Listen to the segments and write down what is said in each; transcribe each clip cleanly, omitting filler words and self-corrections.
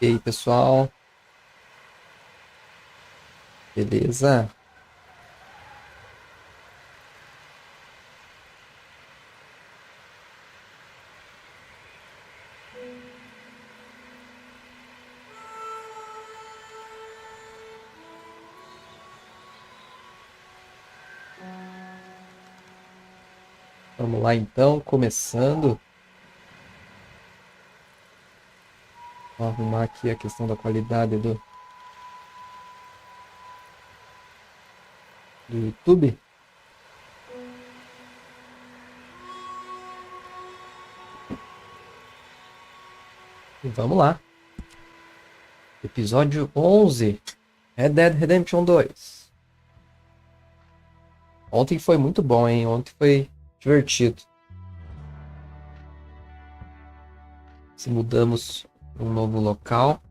E aí, pessoal? Beleza? Vamos lá então, começando. Vou arrumar aqui a questão da qualidade do YouTube. E vamos lá. Episódio 11. Red Dead Redemption 2. Ontem foi muito bom, hein? Ontem foi divertido. Se mudamos para um novo local.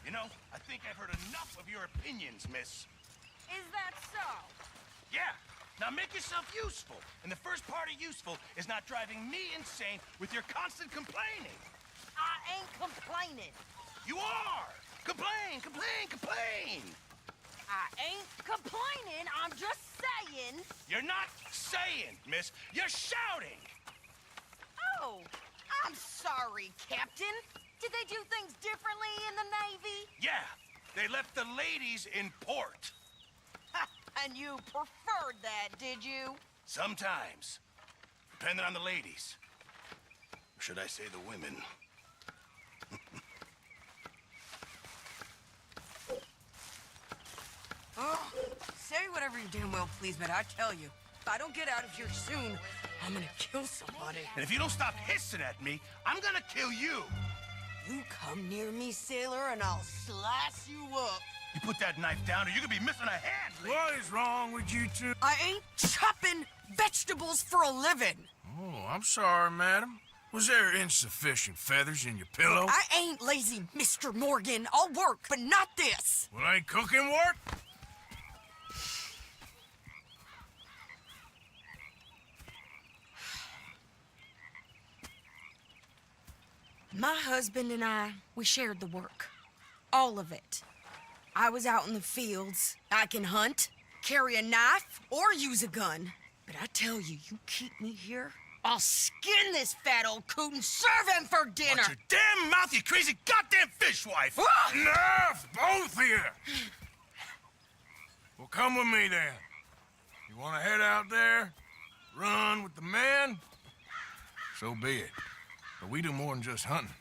You know, I think I've heard enough of your opinions, miss. Is that so? Yeah. Now make yourself useful. And the first part of useful is not driving me insane with your constant complaining. I ain't complaining. You are! Complain, complain, complain! I ain't complaining. I'm just saying. You're not saying, miss. You're shouting! Oh, I'm sorry, Captain. Did they do things differently in the Navy? Yeah, they left the ladies in port. Ha, and you preferred that, did you? Sometimes. Depending on the ladies. Or should I say the women? Oh, say whatever you damn well please, but I tell you, if I don't get out of here soon, I'm gonna kill somebody. And if you don't stop hissing at me, I'm gonna kill you. You come near me, sailor, and I'll slice you up. You put that knife down or you're gonna be missing a hand. What is wrong with you two? I ain't chopping vegetables for a living. Oh, I'm sorry, madam. Was there insufficient feathers in your pillow? I ain't lazy, Mr. Morgan. I'll work, but not this. Well, ain't cooking work? My husband and I, we shared the work. All of it. I was out in the fields. I can hunt, carry a knife, or use a gun. But I tell you, you keep me here, I'll skin this fat old coot and serve him for dinner. Watch your damn mouth, you crazy goddamn fishwife! Ah! Enough, both of you! Well, come with me then. You want to head out there, run with the men? So be it. But we do more than just hunting.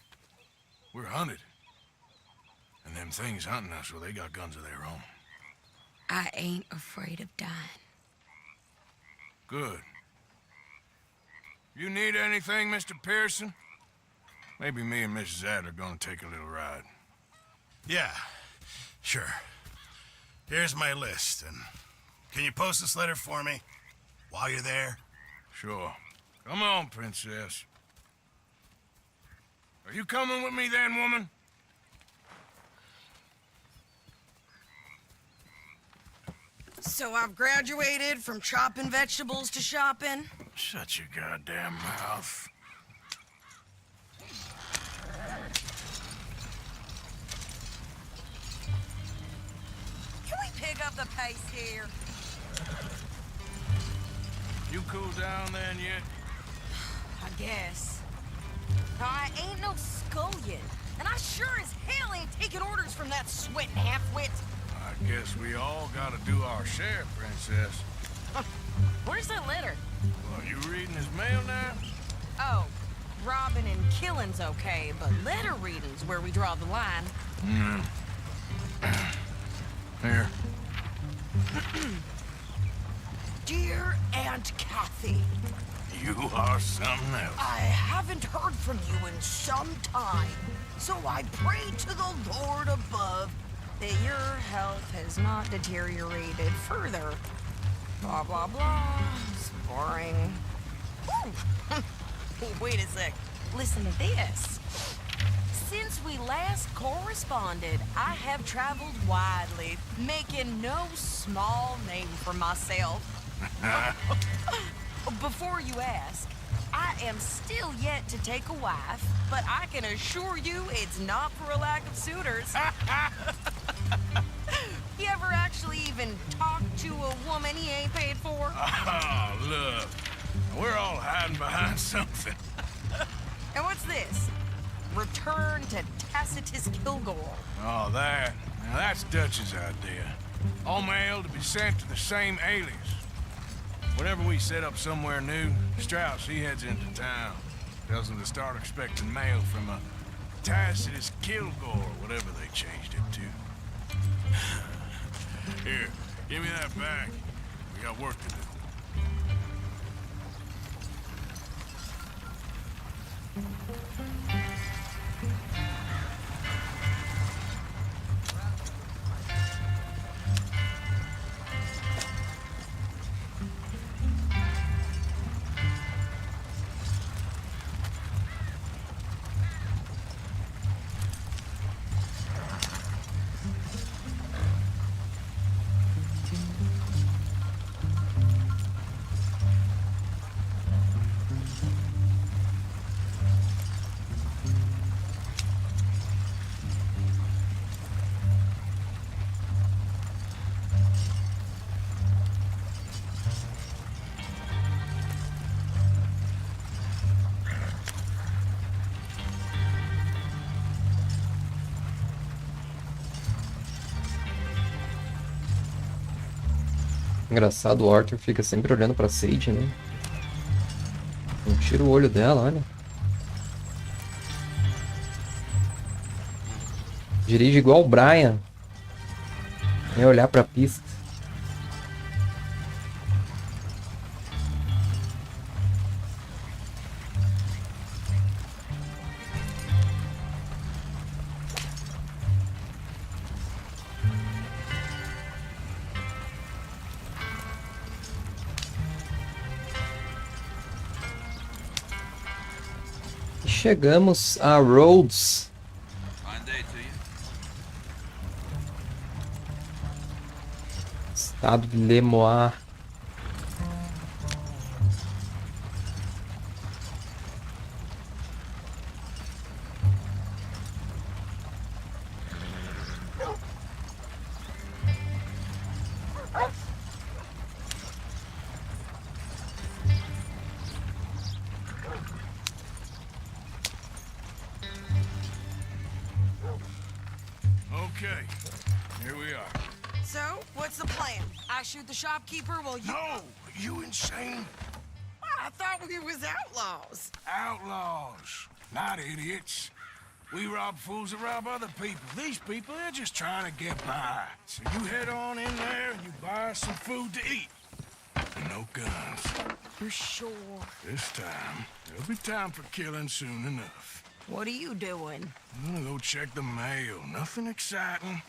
We're hunted. And them things hunting us, well, they got guns of their own. I ain't afraid of dying. Good. You need anything, Mr. Pearson? Maybe me and Mrs. Adler are gonna take a little ride. Yeah, sure. Here's my list, and can you post this letter for me while you're there? Sure. Come on, princess. Are you coming with me then, woman? So I've graduated from chopping vegetables to shopping. Shut your goddamn mouth. Can we pick up the pace here? You cool down then yet? I guess. I ain't no scullion, and I sure as hell ain't taking orders from that sweating half-wit. I guess we all gotta do our share, princess. Where's that letter? Well, you reading his mail now? Oh, robbing and killing's okay, but letter reading's where we draw the line. Here. Dear Aunt Kathy, You are something else. I haven't heard from you in some time, so I pray to the Lord above that your health has not deteriorated further. Blah, blah, blah. It's boring. Ooh. Wait a sec. Listen to this. Since we last corresponded, I have traveled widely, making no small name for myself. Before you ask, I am still yet to take a wife, but I can assure you it's not for a lack of suitors. You ever actually even talk to a woman he ain't paid for? Oh, look. We're all hiding behind something. And what's this? Return to Tacitus Kilgore. Oh, that. Now, that's Dutch's idea. All mail to be sent to the same alias. Whenever we set up somewhere new, Strauss, he heads into town. Tells them to start expecting mail from a Tacitus Kilgore, whatever they changed it to. Here, give me that back. We got work to do. Engraçado, o Arthur fica sempre olhando pra Sage, né? Não tira o olho dela, olha. Dirige igual o Brian. É olhar pra pista. Chegamos a Rhodes. Estado de Lemoir. Okay, here we are. So, what's the plan? I shoot the shopkeeper while you... No! You insane? I thought we was outlaws. Outlaws, not idiots. We rob fools that rob other people. These people, they're just trying to get by. So you head on in there and you buy some food to eat. And no guns. You're sure? This time, there'll be time for killing soon enough. What are you doing? I'm gonna go check the mail. Nothing exciting.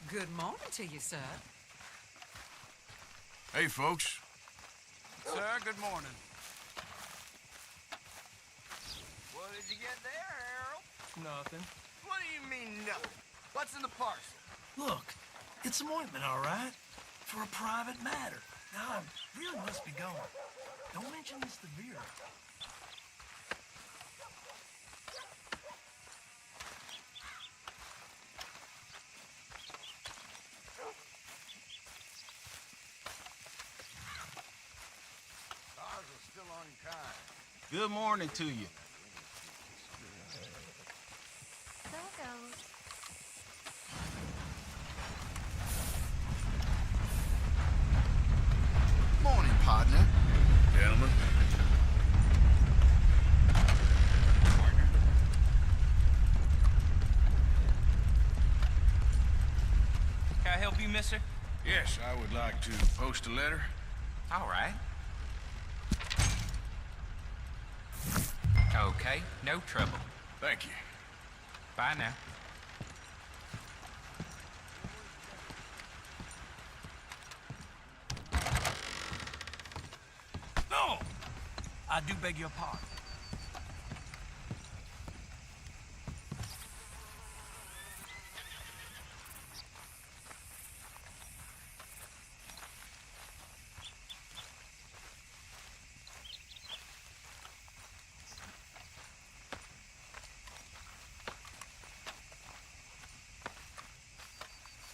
Good morning to you, sir. Hey, folks. Sir, good morning. What did you get there, Harold? Nothing. What do you mean, no? What's in the parcel? Look, it's some ointment, all right? For a private matter. Now, I really must be going. Don't mention this to Vera. Good morning to you. So it goes. Morning, partner. Gentlemen. Can I help you, mister? Yes, I would like to post a letter. All right. Okay, no trouble. Thank you. Bye now. No! I do beg your pardon.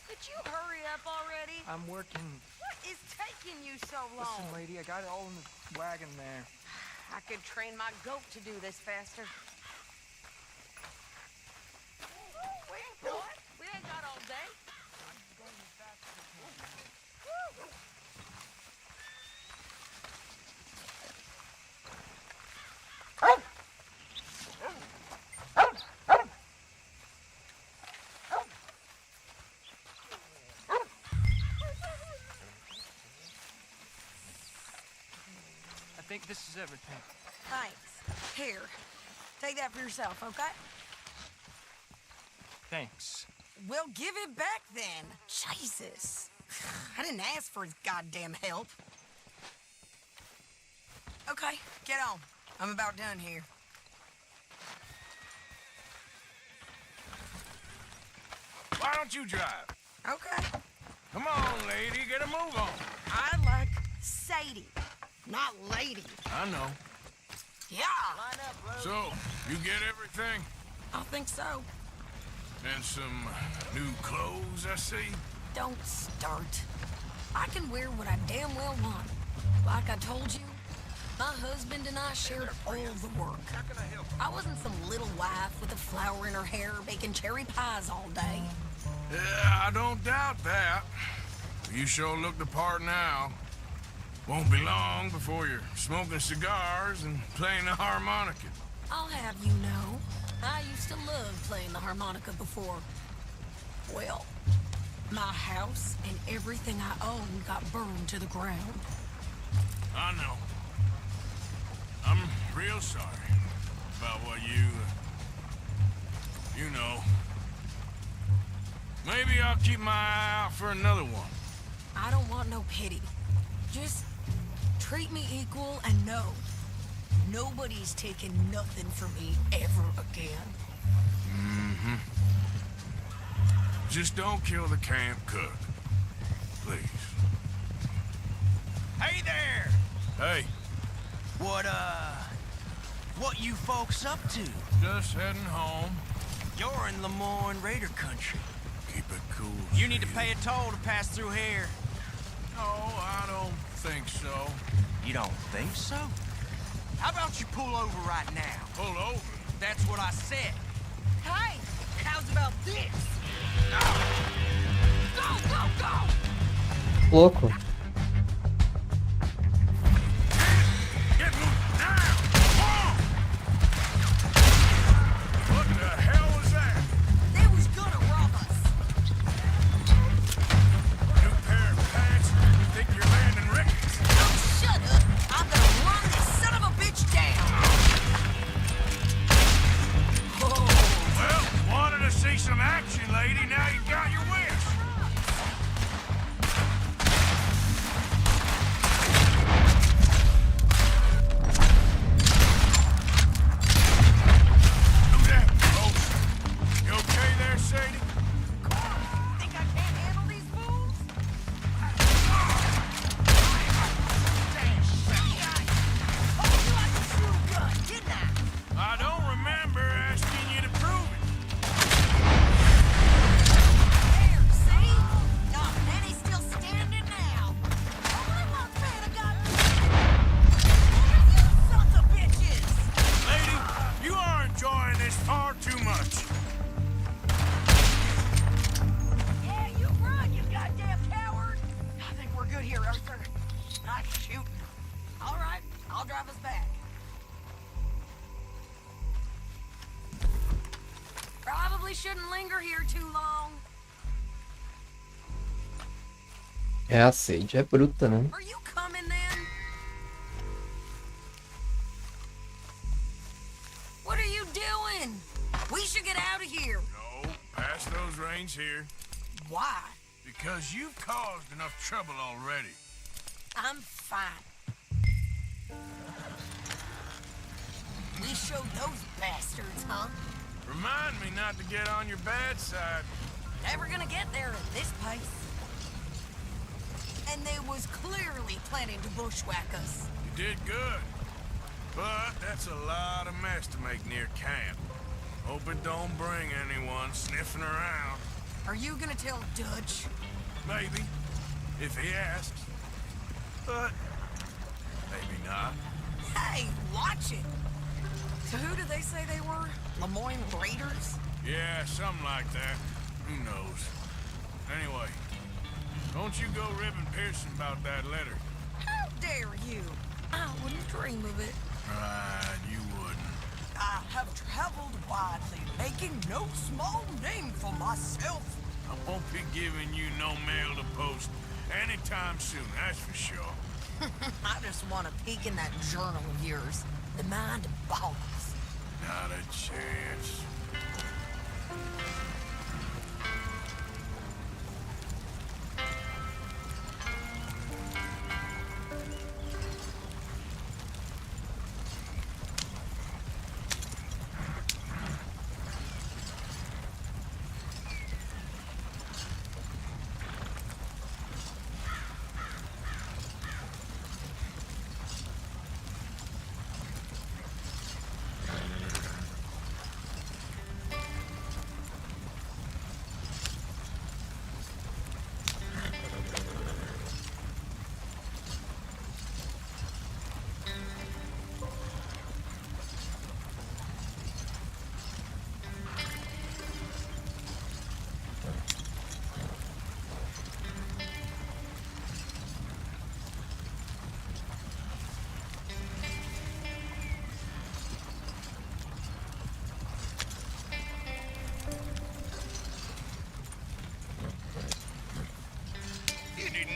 Could you hurry up already? I'm working. What is taking you so long? Listen, lady, I got it all in the wagon there. I could train my goat to do this faster. We ain't bored. We ain't got all day. I think this is everything. Thanks. Here, take that for yourself, okay? Thanks. We'll give it back then. Jesus. I didn't ask for his goddamn help. Okay, get on. I'm about done here. Why don't you drive? Okay. Come on, lady, get a move on. I like Sadie, not lady. I know. Yeah, So, you get everything? I think so. And some new clothes, I see? Don't start. I can wear what I damn well want. Like I told you, my husband and I shared all the work. I wasn't some little wife with a flower in her hair baking cherry pies all day. Yeah, I don't doubt that. You sure look the part now. Won't be long before you're smoking cigars and playing the harmonica. I'll have you know, I used to love playing the harmonica before. Well, my house and everything I owned got burned to the ground. I know. I'm real sorry about what you know. Maybe I'll keep my eye out for another one. I don't want no pity. Just treat me equal and know nobody's taking nothing from me ever again. Mm-hmm. Just don't kill the camp cook. Please. Hey there! Hey, What you folks up to? just heading home. You're in Lemoyne Raider country. Keep it cool. You need to Steve. pay a toll to pass through here. No, I don't think so. You don't think so? How about you pull over right now? Pull over. That's what I said. Hey, how's about this? Go, go, go! Louco. Get moving now! What the hell was that? They was gonna rob us. New pair of pants? You think you're landing Ricketts? Oh, shut up. I'm gonna run this son of a bitch down. Oh, Well, wanted to see some action, lady. Now you got your wish. shouldn't linger here too long. É, a Sage é bruta, né? Are you coming then? What are you doing? We should get out of here. No, pass those reins here. Why? Because you've caused enough trouble already. I'm fine. We showed those bastards, huh? Remind me not to get on your bad side. Never gonna get there at this pace. And they was clearly planning to bushwhack us. You did good. But that's a lot of mess to make near camp. Hope it don't bring anyone sniffing around. Are you gonna tell Dutch? Maybe, if he asks. But maybe not. Hey, watch it! So who did they say they were? Lemoyne Raiders? Yeah, something like that. Who knows? Anyway, don't you go ribbing Pearson about that letter. How dare you? I wouldn't dream of it. Right, you wouldn't. I have traveled widely, making no small name for myself. I won't be giving you no mail to post anytime soon, that's for sure. I just want to peek in that journal of yours. The mind boggles. Not a chance.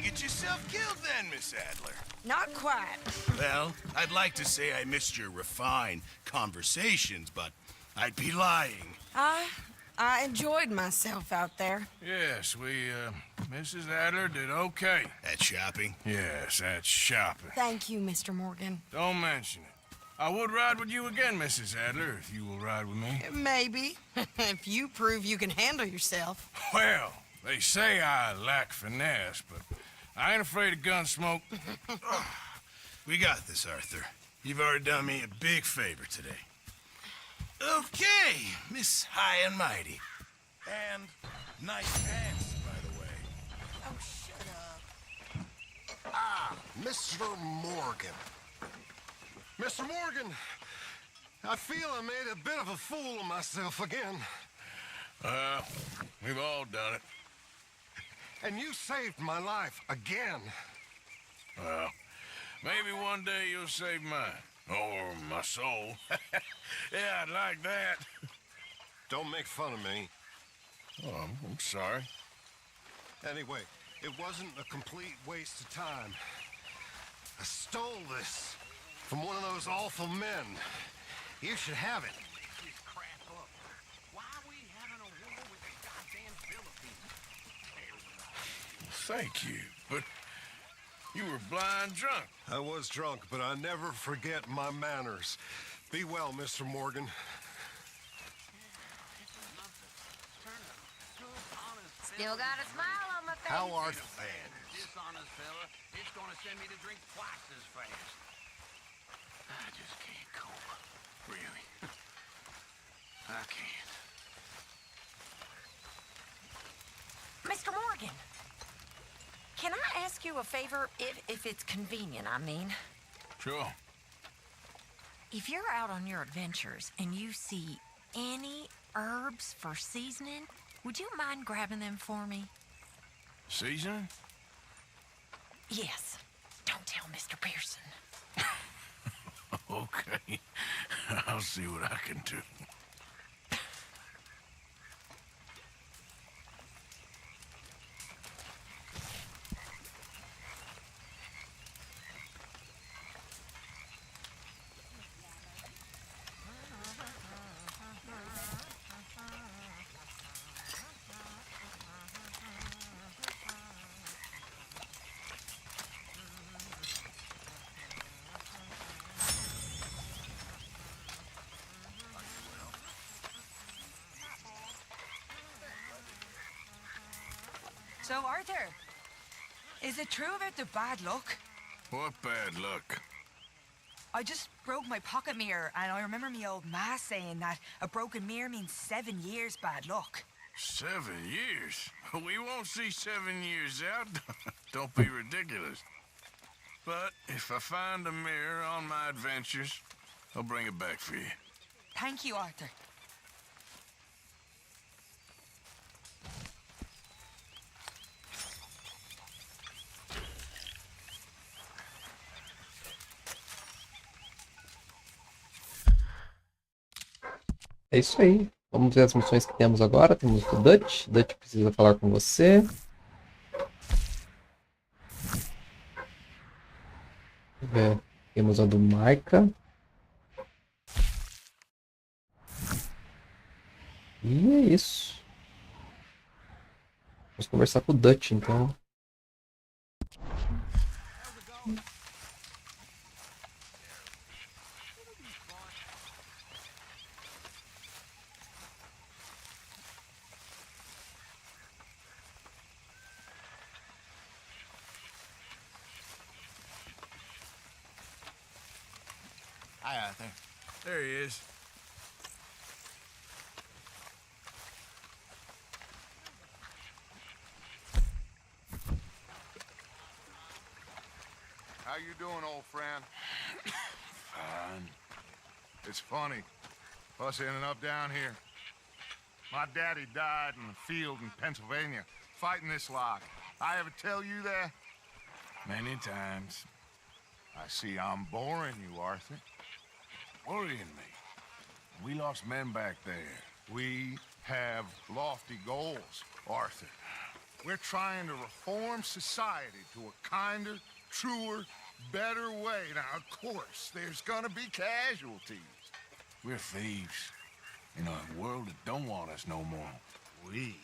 Get yourself killed then, Miss Adler. Not quite. Well, I'd like to say I missed your refined conversations, but I'd be lying. I enjoyed myself out there. Yes, Mrs. Adler did okay. At shopping? Yes, that's shopping. Thank you, Mr. Morgan. Don't mention it. I would ride with you again, Mrs. Adler, if you will ride with me. Maybe. If you prove you can handle yourself. Well, they say I lack finesse, but I ain't afraid of gun smoke. We got this, Arthur. You've already done me a big favor today. Okay, Miss High and Mighty. And nice pants, by the way. Oh, shut up. Ah, Mr. Morgan. Mr. Morgan, I feel I made a bit of a fool of myself again. We've all done it. And you saved my life again. Well, maybe one day you'll save mine. Or my soul. Yeah, I'd like that. Don't make fun of me. Oh, I'm sorry. Anyway, it wasn't a complete waste of time. I stole this from one of those awful men. You should have it. Thank you, but you were blind drunk. I was drunk, but I never forget my manners. Be well, Mr. Morgan. Still got a smile on my face. How are the fans? Dishonest fella, it's gonna send me to drink twice as fast. I just can't cope. Really. I can't. Mr. Morgan, can I ask you a favor, if it's convenient, I mean? Sure. If you're out on your adventures and you see any herbs for seasoning, would you mind grabbing them for me? Seasoning? Yes. Don't tell Mr. Pearson. Okay. I'll see what I can do. So, Arthur, is it true about the bad luck? What bad luck? I just broke my pocket mirror, and I remember me old ma saying that a broken mirror means 7 years bad luck. 7 years? We won't see 7 years out. Don't be ridiculous. But if I find a mirror on my adventures, I'll bring it back for you. Thank you, Arthur. É isso aí. Vamos ver as missões que temos agora. Temos o Dutch. Dutch precisa falar com você. Vamos ver. Temos a do Micah. E é isso. Vamos conversar com o Dutch, então. Hi, Arthur. There he is. How you doing, old friend? Fine. It's funny. Us ending up down here. My daddy died in the field in Pennsylvania, fighting this lot. I ever tell you that? Many times. I see I'm boring you, Arthur. Worrying me. We lost men back there. We have lofty goals, Arthur. We're trying to reform society to a kinder, truer, better way. Now, of course, there's gonna be casualties. We're thieves. In a world that don't want us no more. We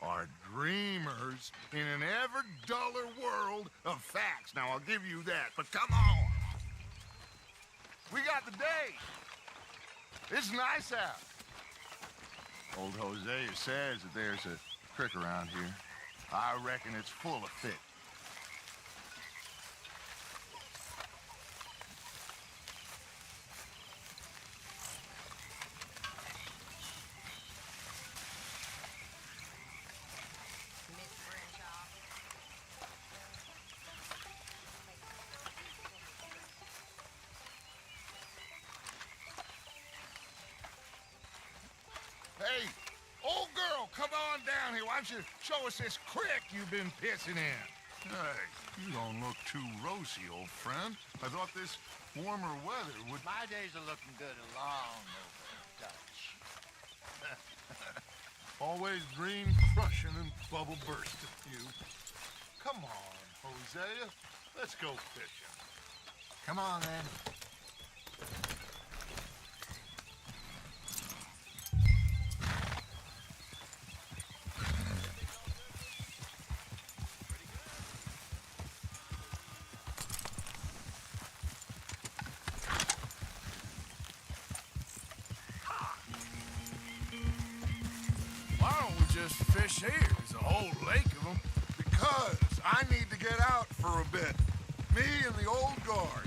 are dreamers in an ever duller world of facts. Now, I'll give you that, but come on. We got the day. It's nice out. Old Hosea says that there's a creek around here. I reckon it's full of fish. Hey, old girl, come on down here. Why don't you show us this creek you've been pissing in? Hey, you don't look too rosy, old friend. I thought this warmer weather would... My days are looking good along over Dutch. Always dream crushing and bubble bursting, you. Come on, Hosea. Let's go fishing. Come on, then. Why don't we just fish here? There's a whole lake of them. Because I need to get out for a bit. Me and the old guard.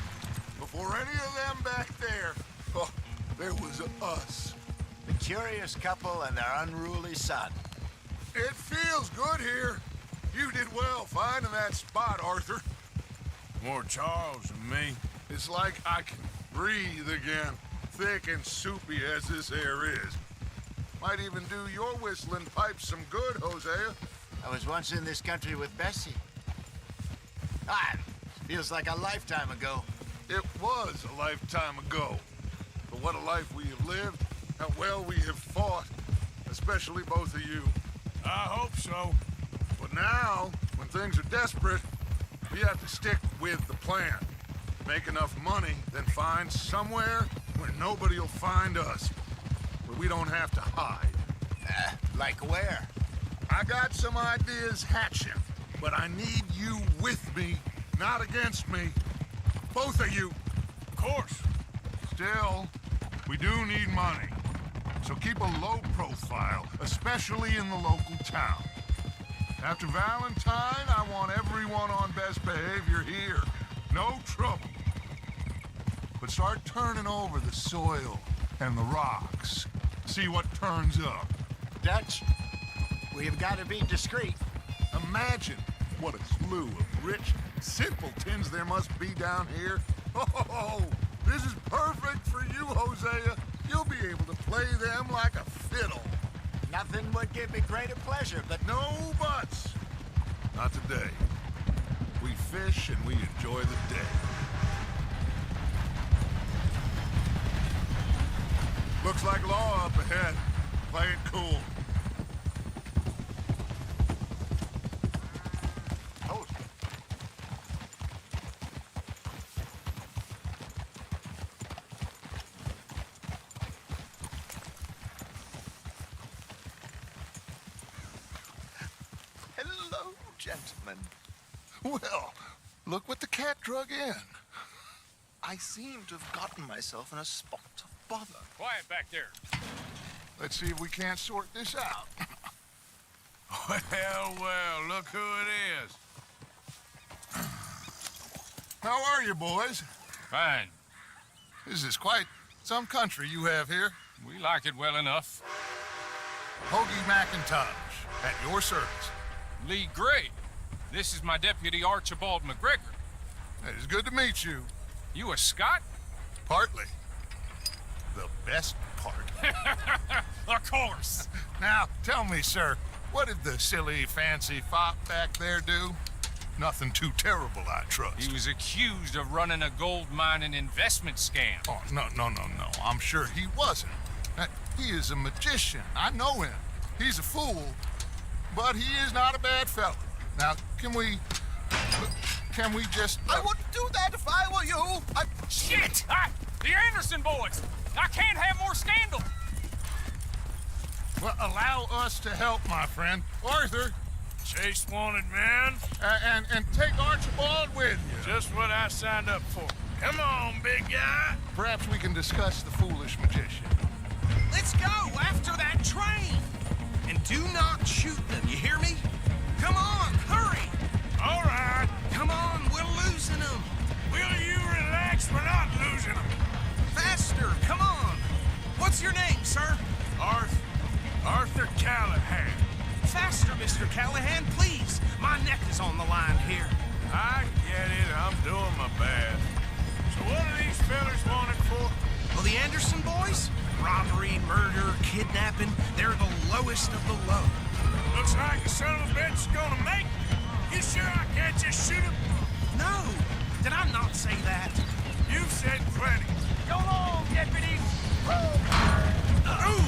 Before any of them back there, oh, there was us. The curious couple and their unruly son. It feels good here. You did well finding that spot, Arthur. More Charles than me. It's like I can breathe again, thick and soupy as this air is. Might even do your whistling pipes some good, Hosea. I was once in this country with Bessie. Feels like a lifetime ago. It was a lifetime ago. But what a life we have lived, how well we have fought, especially both of you. I hope so. But now, when things are desperate, we have to stick with the plan. Make enough money, then find somewhere where nobody will find us. Where we don't have to hide. Like where? I got some ideas hatching, but I need you with me, not against me. Both of you. Of course. Still, we do need money. So keep a low profile, especially in the local town. After Valentine, I want everyone on best behavior here. No trouble. But start turning over the soil and the rocks. See what turns up. Dutch, we've got to be discreet. Imagine what a slew of rich simpletons there must be down here. Oh, this is perfect for you, Hosea. You'll be able to play them like a fiddle. Nothing would give me greater pleasure, but No buts. Not today. We fish and we enjoy the day. Looks like law up ahead. Play it cool. hello, gentlemen. Well, look what the cat drug in. I seem to have gotten myself in a spot of bother. Quiet back there. Let's see if we can't sort this out. Well, look who it is. How are you, boys? Fine. This is quite some country you have here. We like it well enough. Hoagie McIntosh, at your service. Lee Gray. This is my deputy Archibald McGregor. It is good to meet you. You a Scot? Partly. The best part. Of course. Now, tell me, sir, what did the silly, fancy fop back there do? Nothing too terrible, I trust. He was accused of running a gold mining investment scam. Oh, no. I'm sure he wasn't. He is a magician. I know him. He's a fool, but he is not a bad fellow. Now, can we just... I wouldn't do that if I were you. Shit! The Anderson boys! I can't have more scandal! Well, allow us to help, my friend. Arthur, Chase wanted, man. and take Archibald with you. Just what I signed up for. Come on, big guy. Perhaps we can discuss the foolish magician. Let's go after that train. And do not shoot them, you hear me? Come on, hurry. All right. Come on, we're losing them. Will you relax? We're not losing them. Faster, come on. What's your name, sir? Arthur Callahan. Faster, Mr. Callahan, please. My neck is on the line here. I get it. I'm doing my best. So what are these fellas wanted for? Well, the Anderson boys? Robbery, murder, kidnapping. They're the lowest of the low. Looks like the son of a bitch is gonna make it. You sure I can't just shoot him? No. Did I not say that? You've said plenty. Go on, deputy.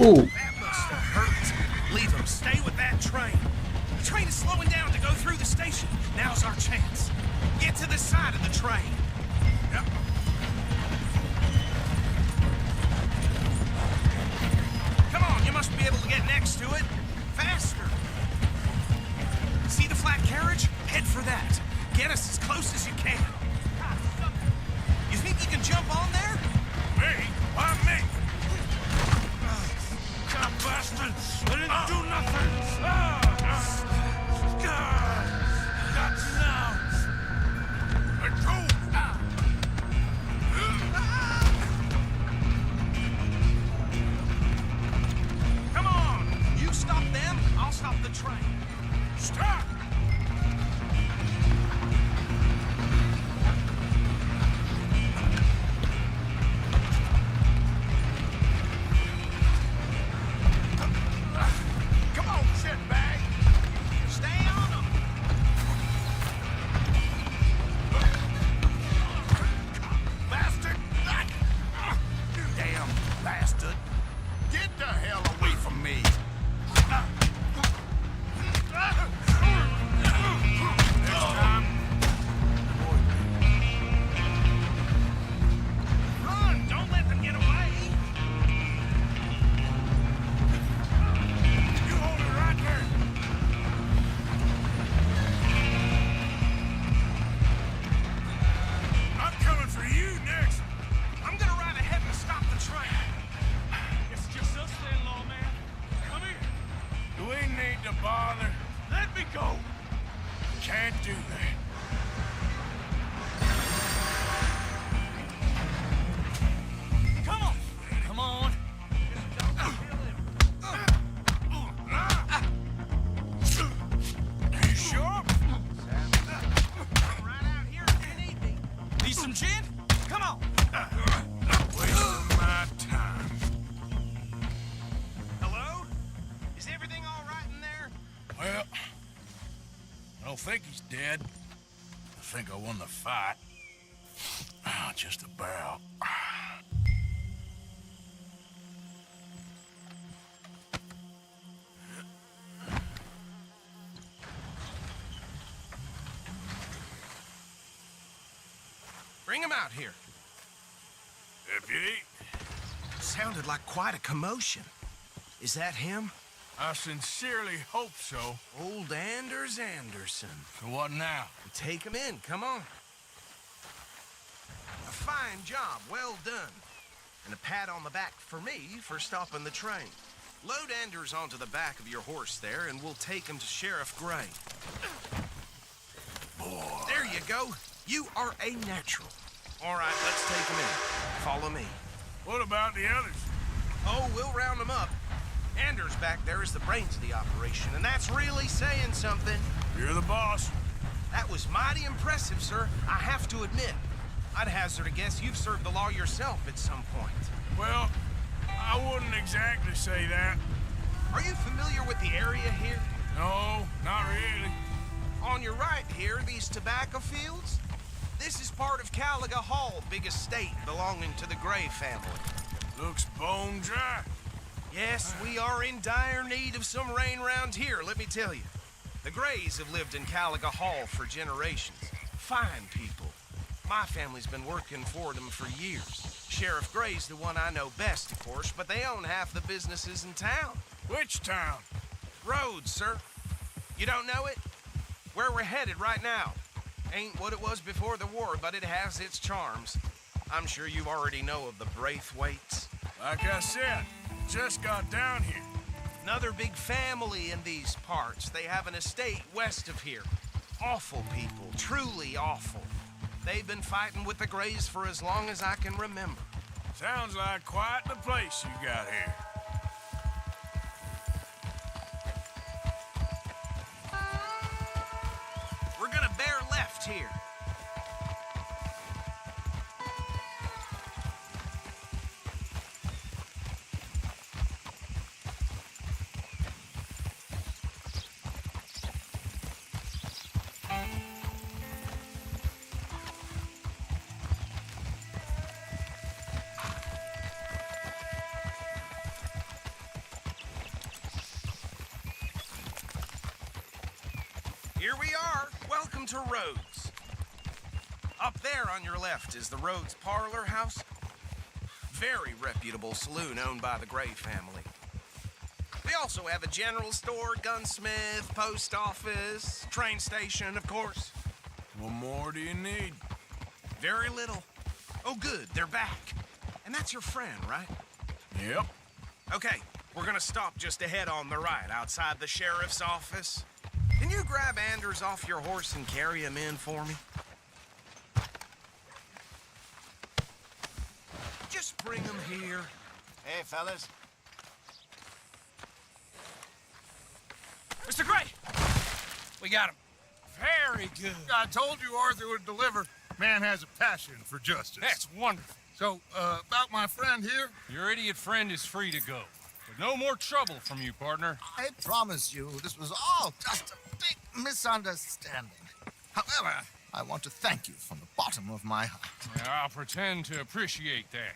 Ooh. That must have hurt. Leave them. Stay with that train. The train is slowing down to go through the station. Now's our chance. Get to the side of the train. Yep. Come on, you must be able to get next to it. Faster. See the flat carriage? Head for that. Get us as close as you can. You think you can jump on there? Me? Why me? God bastard! I didn't do nothing! Got you now! Let go! Come on! You stop them, I'll stop the train. Stop! Come on, shitbag. Can't do that. Come on! Come on! You sure? Right out here if you need me. Need some gin? Come on! Wasting my time. Hello? Is everything all right in there? Well, I don't think he's dead. I think I won the fight. Just about. Bring him out here. Deputy, Sounded like quite a commotion. Is that him? I sincerely hope so. Old Anders Anderson. So what now? Take him in, come on. A fine job, well done. And a pat on the back for me for stopping the train. Load Anders onto the back of your horse there, and we'll take him to Sheriff Gray. Boy. There you go. You are a natural. All right, let's take him in. Follow me. What about the others? Oh, we'll round them up. Anders back there is the brains of the operation, and that's really saying something. You're the boss. That was mighty impressive, sir. I have to admit. I'd hazard a guess you've served the law yourself at some point. Well, I wouldn't exactly say that. Are you familiar with the area here? No, not really. On your right here, these tobacco fields? This is part of Caliga Hall, big estate belonging to the Gray family. Looks bone dry. Yes, we are in dire need of some rain round here, let me tell you. The Grays have lived in Caliga Hall for generations. Fine people. My family's been working for them for years. Sheriff Gray's the one I know best, of course, but they own half the businesses in town. Which town? Rhodes, sir. You don't know it? Where we're headed right now. Ain't what it was before the war, but it has its charms. I'm sure you already know of the Braithwaites. Like I said, just got down here. Another big family in these parts. They have an estate west of here. Awful people, truly awful. They've been fighting with the Grays for as long as I can remember. Sounds like quite the place you got here. We're gonna bear left here. Here we are. Welcome to Rhodes. Up there on your left is the Rhodes Parlor House. Very reputable saloon owned by the Gray family. We also have a general store, gunsmith, post office, train station, of course. What more do you need? Very little. Oh, good, they're back. And that's your friend, right? Yep. Okay, we're gonna stop just ahead on the right, outside the sheriff's office. Can you grab Anders off your horse and carry him in for me? Just bring him here. Hey, fellas. Mr. Gray! We got him. Very good. I told you Arthur would deliver. Man has a passion for justice. That's wonderful. So, about my friend here? Your idiot friend is free to go. But no more trouble from you, partner. I promise you, this was all just a big misunderstanding. However, I want to thank you from the bottom of my heart. I'll pretend to appreciate that.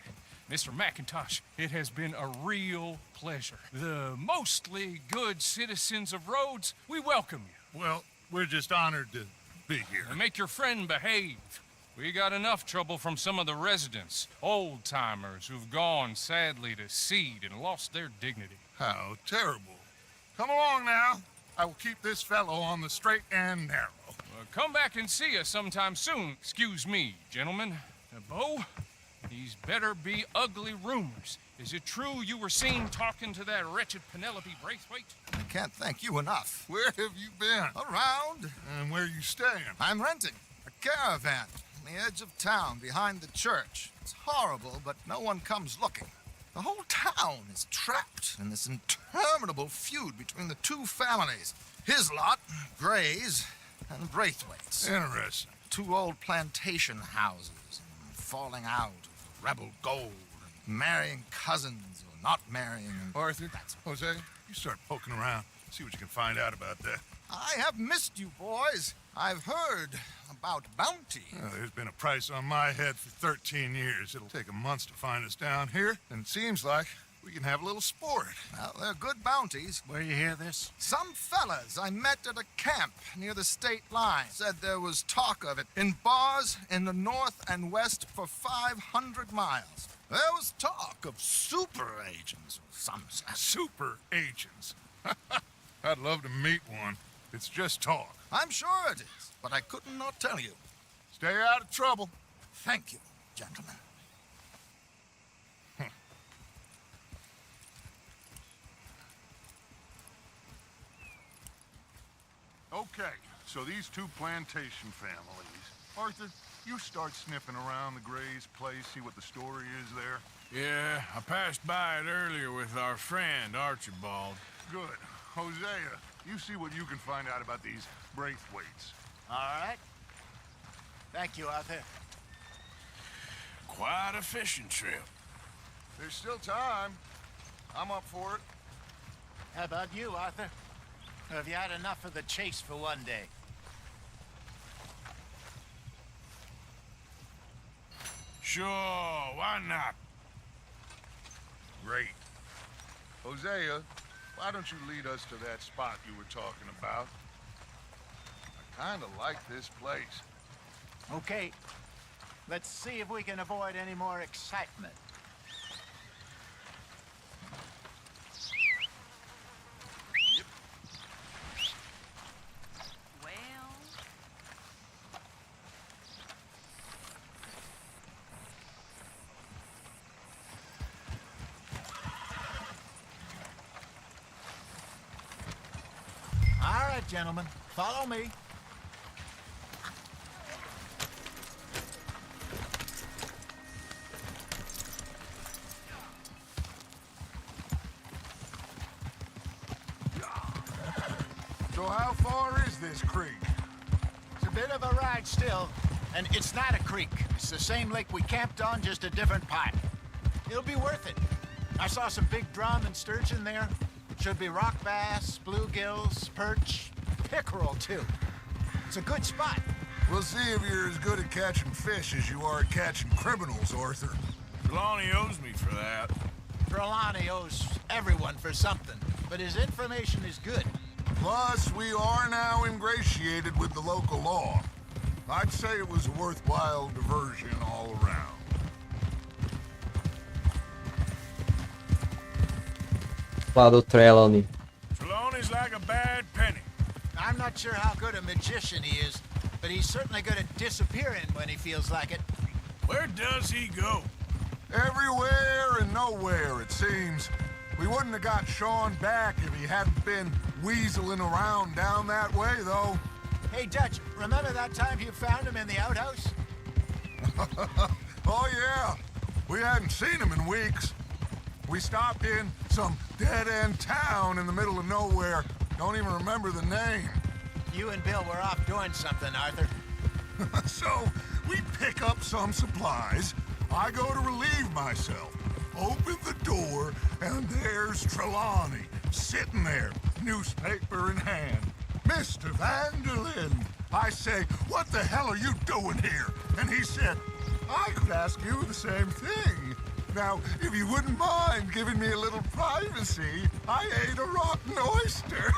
Mr. McIntosh, it has been a real pleasure. The mostly good citizens of Rhodes, we welcome you. Well, we're just honored to be here. And make your friend behave. We got enough trouble from some of the residents, old-timers who've gone, sadly, to seed and lost their dignity. How terrible. Come along now. I will keep this fellow on the straight and narrow. Come back and see us sometime soon. Excuse me, gentlemen. Bo, These better be ugly rumors. Is it true you were seen talking to that wretched Penelope Braithwaite? I can't thank you enough. Where have you been? Around. And where you staying? I'm renting a caravan on the edge of town behind the church. It's horrible, but no one comes looking. The whole town is trapped in this interminable feud between the two families. His lot, Gray's, and Braithwaite's. Interesting. Two old plantation houses, and falling out of rebel gold, and marrying cousins or not marrying. And Arthur, Jose, you start poking around. See what you can find out about that. I have missed you, boys. I've heard about bounty. There's been a price on my head for 13 years. It'll take a month to find us down here, and it seems like we can have a little sport. Well, they're good bounties. Where you hear this? Some fellas I met at a camp near the state line said there was talk of it in bars in the north and west for 500 miles. There was talk of super agents of some sort. Super agents. I'd love to meet one. It's just talk. I'm sure it is, but I couldn't not tell you. Stay out of trouble. Thank you, gentlemen. Okay, so these two plantation families. Arthur, you start sniffing around the Gray's place, see what the story is there. Yeah, I passed by it earlier with our friend, Archibald. Good. Hosea, you see what you can find out about these Braithwaites. All right. Thank you, Arthur. Quite a fishing trip. There's still time. I'm up for it. How about you, Arthur? Or have you had enough of the chase for one day? Sure, why not? Great. Hosea, why don't you lead us to that spot you were talking about? I kind of like this place. Okay. Let's see if we can avoid any more excitement. All right, gentlemen, follow me. So how far is this creek? It's a bit of a ride still, and it's not a creek. It's the same lake we camped on, just a different part. It'll be worth it. I saw some big drum and sturgeon there. Should be rock bass, bluegills, perch, pickerel, too. It's a good spot. We'll see if you're as good at catching fish as you are at catching criminals, Arthur. Trelawney owes me for that. Trelawney owes everyone for something, but his information is good. Plus, we are now ingratiated with the local law. I'd say it was a worthwhile diversion all around. Lá do Trelawney. Trelawney's like a bad penny. I'm not sure how good a magician he is, but he's certainly good at disappearing when he feels like it. Where does he go? Everywhere and nowhere, it seems. We wouldn't have got Sean back if he hadn't been weaseling around down that way, though. Hey, Dutch, remember that time you found him in the outhouse? Oh, yeah. We hadn't seen him in weeks. We stopped in some dead-end town in the middle of nowhere. Don't even remember the name. You and Bill were off doing something, Arthur. So, we pick up some supplies. I go to relieve myself. Open the door, and there's Trelawney, sitting there, newspaper in hand. Mr. Vanderlyn. I say, what the hell are you doing here? And he said, I could ask you the same thing. Now, if you wouldn't mind giving me a little privacy, I ate a rotten oyster.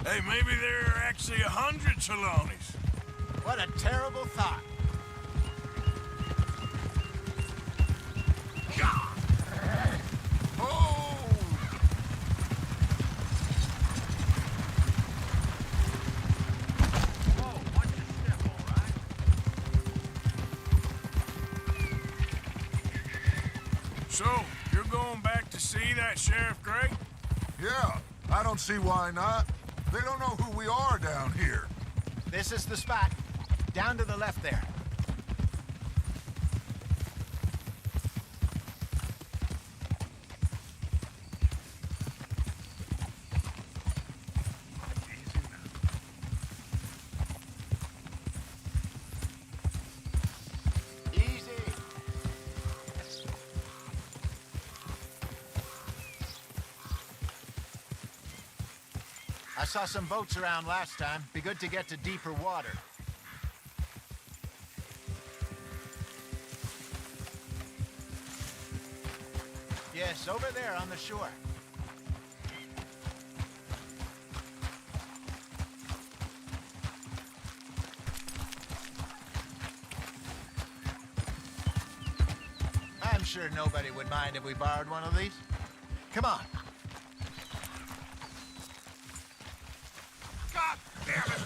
Hey, maybe there are actually 100 Trelawneys. What a terrible thought. Oh! Whoa, watch your step, all right? So, you're going back to see that Sheriff Gray? Yeah, I don't see why not. They don't know who we are down here. This is the spot. Down to the left there. I saw some boats around last time. Be good to get to deeper water. Yes, over there on the shore. I'm sure nobody would mind if we borrowed one of these. Come on. God damn it!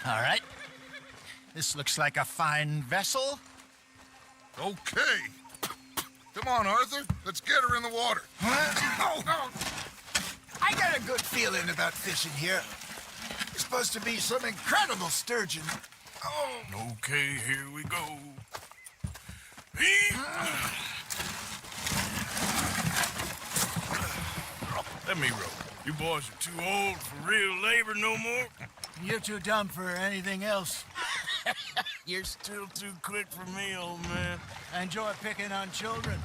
All right. This looks like a fine vessel. Okay. Come on, Arthur. Let's get her in the water. Oh. I got a good feeling about fishing here. It's supposed to be some incredible sturgeon. Oh. Okay, here we go. Let me row. You boys are too old for real labor no more. You're too dumb for anything else. You're still too quick for me, old man. I enjoy picking on children.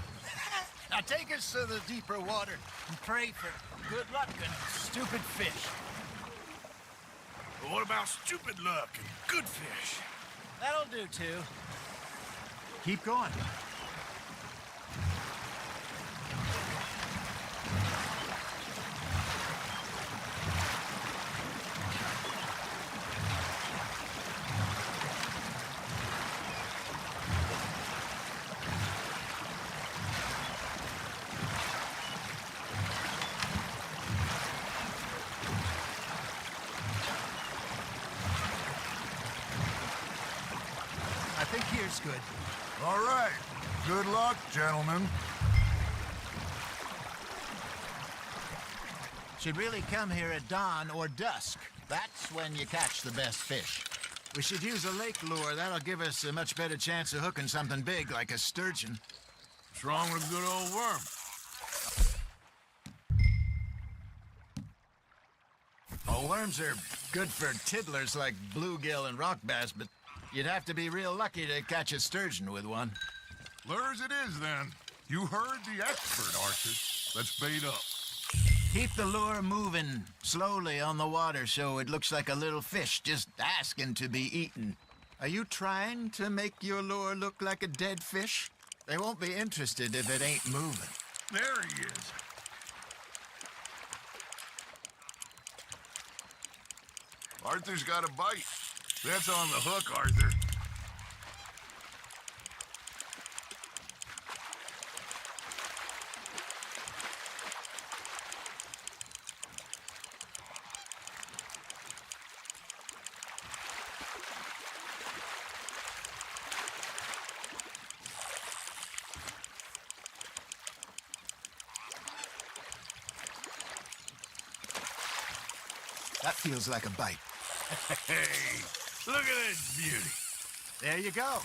Now take us to the deeper water and pray for good luck and stupid fish. But what about stupid luck and good fish? That'll do, too. Keep going. I think here's good. All right. Good luck, gentlemen. Should really come here at dawn or dusk. That's when you catch the best fish. We should use a lake lure. That'll give us a much better chance of hooking something big like a sturgeon. What's wrong with a good old worm? Oh, worms are good for tiddlers like bluegill and rock bass, but you'd have to be real lucky to catch a sturgeon with one. Lures it is, then. You heard the expert, Arthur. Let's bait up. Keep the lure moving slowly on the water so it looks like a little fish just asking to be eaten. Are you trying to make your lure look like a dead fish? They won't be interested if it ain't moving. There he is. Arthur's got a bite. That's on the hook, Arthur. That feels like a bite. Hey, look at this beauty. There you go.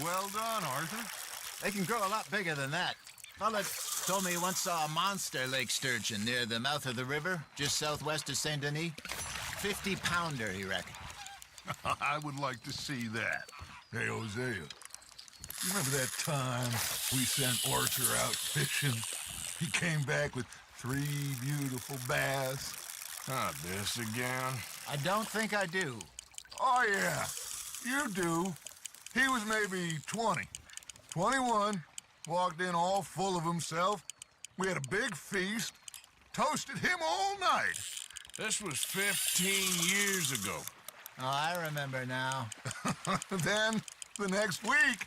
Well done, Arthur. They can grow a lot bigger than that. Fella told me he once saw a monster lake sturgeon near the mouth of the river, just southwest of Saint Denis. 50-pounder, he reckoned. I would like to see that. Hey, Hosea, you remember that time we sent Arthur out fishing? He came back with 3 beautiful bass. Not this again. I don't think I do. Oh, yeah, you do. He was maybe 20, 21, walked in all full of himself. We had a big feast, toasted him all night. This was 15 years ago. Oh, I remember now. Then, the next week,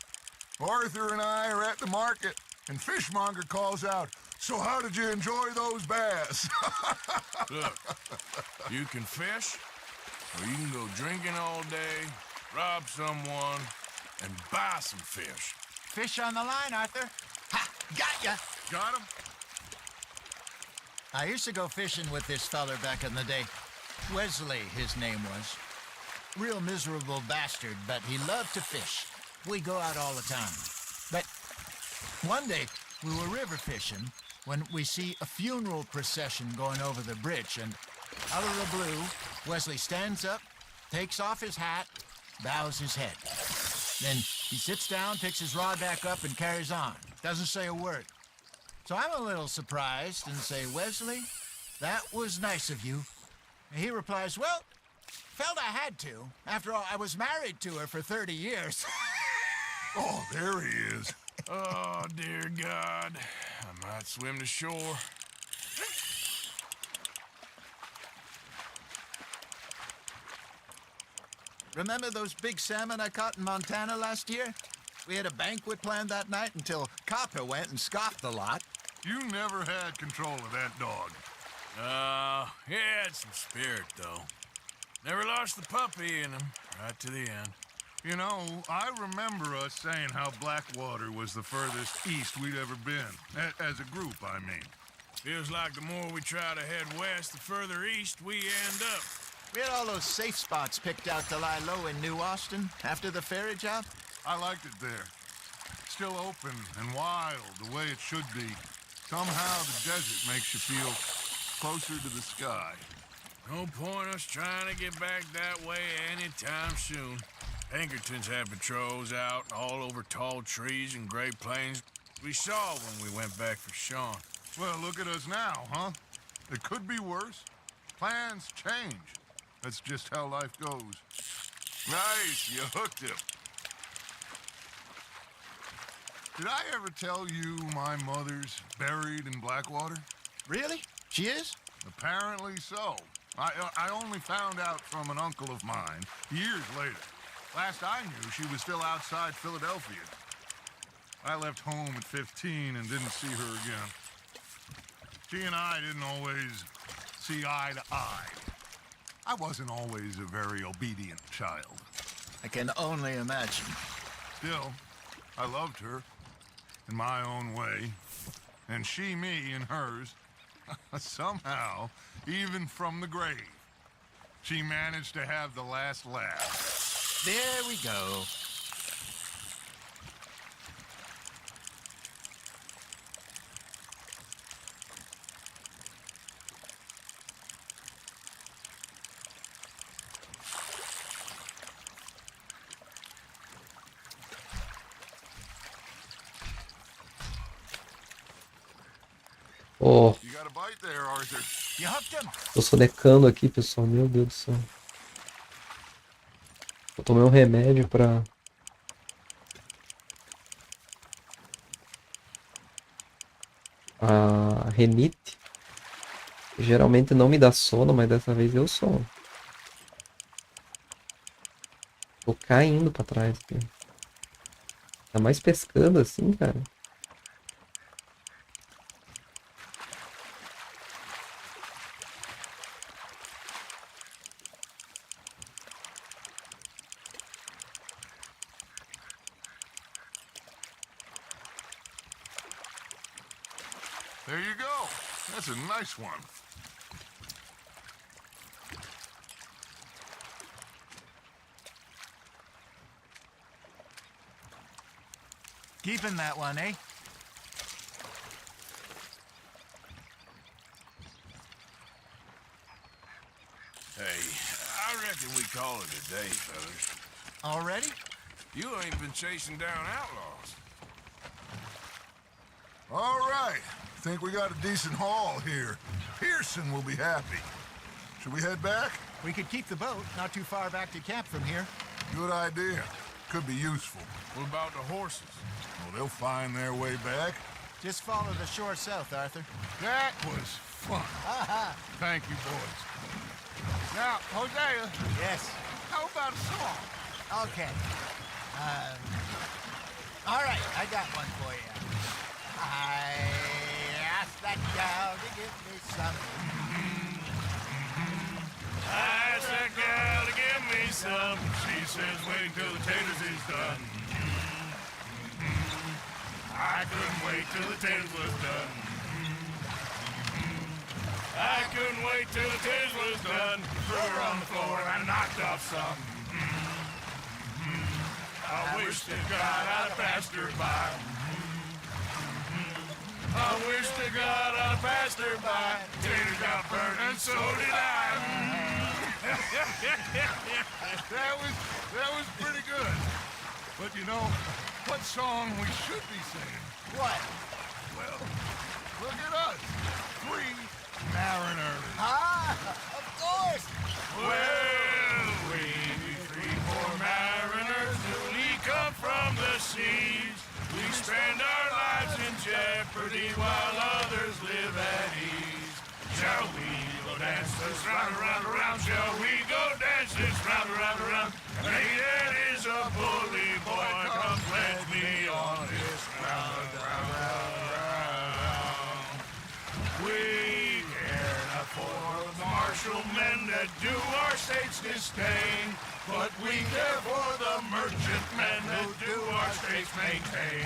Arthur and I are at the market, and Fishmonger calls out, "So how did you enjoy those bass?" Look, you can fish, where you can go drinking all day, rob someone, and buy some fish. Fish on the line, Arthur. Ha! Got ya! Got him? I used to go fishing with this feller back in the day. Wesley, his name was. Real miserable bastard, but he loved to fish. We go out all the time. But one day, we were river fishing when we see a funeral procession going over the bridge, and out of the blue, Wesley stands up, takes off his hat, bows his head. Then he sits down, picks his rod back up, and carries on. Doesn't say a word. So I'm a little surprised and say, Wesley, that was nice of you. And he replies, well, felt I had to. After all, I was married to her for 30 years. Oh, there he is. Oh, dear God. I might swim to shore. Remember those big salmon I caught in Montana last year? We had a banquet planned that night until Copper went and scoffed the lot. You never had control of that dog. He had some spirit, though. Never lost the puppy in him, right to the end. You know, I remember us saying how Blackwater was the furthest east we'd ever been. As a group, I mean. Feels like the more we try to head west, the further east we end up. We had all those safe spots picked out to lie low in New Austin after the ferry job. I liked it there. Still open and wild, the way it should be. Somehow the desert makes you feel closer to the sky. No point us trying to get back that way anytime soon. Pinkertons had patrols out all over tall trees and Great Plains. We saw when we went back for Sean. Well, look at us now, huh? It could be worse. Plans change. That's just how life goes. Nice, you hooked him. Did I ever tell you my mother's buried in Blackwater? Really? She is? Apparently so. I only found out from an uncle of mine years later. Last I knew, she was still outside Philadelphia. I left home at 15 and didn't see her again. She and I didn't always see eye to eye. I wasn't always a very obedient child. I can only imagine. Still, I loved her in my own way, and she me in hers. Somehow, even from the grave, she managed to have the last laugh. There we go. Oh, You got a bite there, Arthur. You hooked him. tô sonecando aqui, pessoal. Meu Deus do céu. Eu tomei um remédio pra... a renite. Geralmente não me dá sono, mas dessa vez deu sono. Tô caindo pra trás aqui. Tá mais pescando assim, cara. There you go. That's a nice one. Keeping that one, eh? Hey, I reckon we call it a day, fellas. Already? You ain't been chasing down outlaws. All right. Think we got a decent haul here. Pearson will be happy. Should we head back? We could keep the boat not too far back to camp from here. Good idea. Could be useful. What about the horses? Well, they'll find their way back. Just follow the shore south, Arthur. That was fun. Thank you, boys. Now, Hosea, Yes. how about a song? Okay. All right, I got one for you. I asked that gal to give me something. I asked that gal to some. She says wait till the taters is done. I couldn't wait till the taters was done. I couldn't wait till the taters was done. Threw her on the floor and I knocked off some. I wish to God I'd passed her by. I wish to God I'd passed her by. Tater got burned and so did I. That was pretty good. But you know, what song we should be singing? What? Well, look at us. 3 mariners. Ah, of course. Well, we 3 poor mariners newly come from the seas. We spend our lives in jeopardy while others live at ease. Shall we go dance this round, around, around? Shall we go dance this round, around, around? Hey, that is a bully boy. Come pledge me on this round, round, round, round. We care not for the martial men that do our state's disdain, but we care for the merchant men that do our states maintain.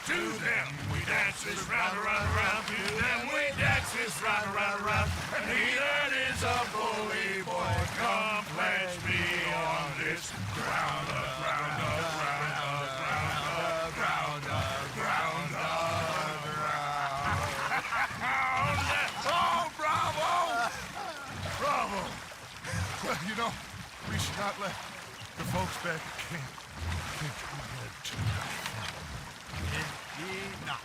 To them we dance this round, around, around. To them we dance this round, around, around. And he that is a bully boy, come pledge me on this ground up, ground up, ground up, ground up, ground up, ground up. Oh, bravo! Bravo! Well, you know, we should not let the folks back at camp think we had too much fun. Enough.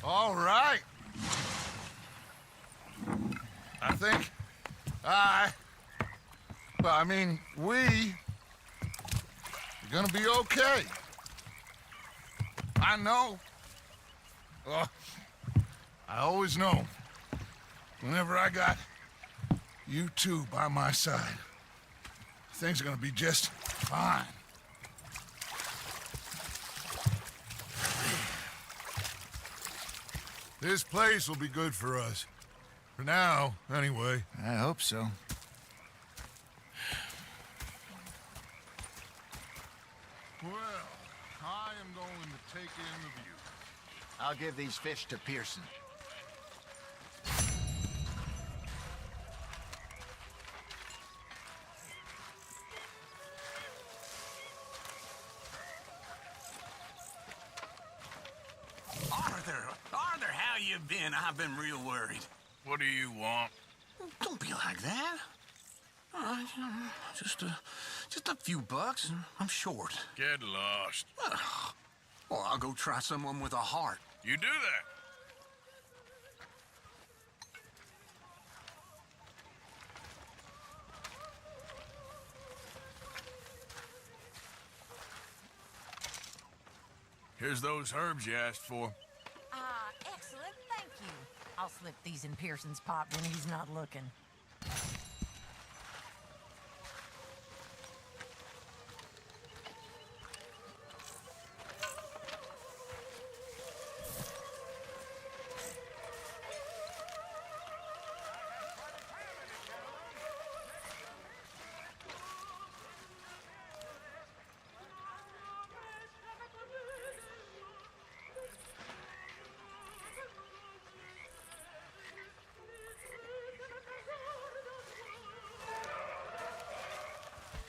All right. I mean, we're gonna be okay. I know. I always know. Whenever I got you two by my side, things are gonna be just fine. This place will be good for us. For now, anyway. I hope so. Well, I am going to take in the view. I'll give these fish to Pearson. Arthur, how you been? I've been real worried. What do you want? Don't be like that. Just a few bucks, and I'm short. Get lost. Well, I'll go try someone with a heart. You do that. Here's those herbs you asked for. Excellent, thank you. I'll slip these in Pearson's pot when he's not looking.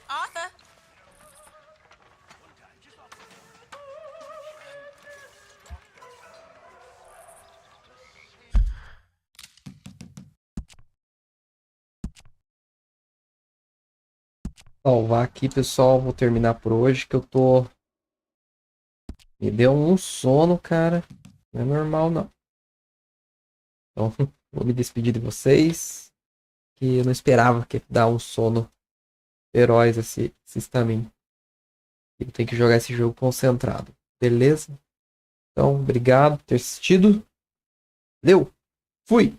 Arthur! Salvar aqui, pessoal. Vou terminar por hoje, que eu tô... Me deu um sono, cara. Não é normal, não. Então, vou me despedir de vocês. Que eu não esperava que dar um sono feroz esse também. Eu tenho que jogar esse jogo concentrado. Beleza? Então, obrigado por ter assistido. Valeu! Fui!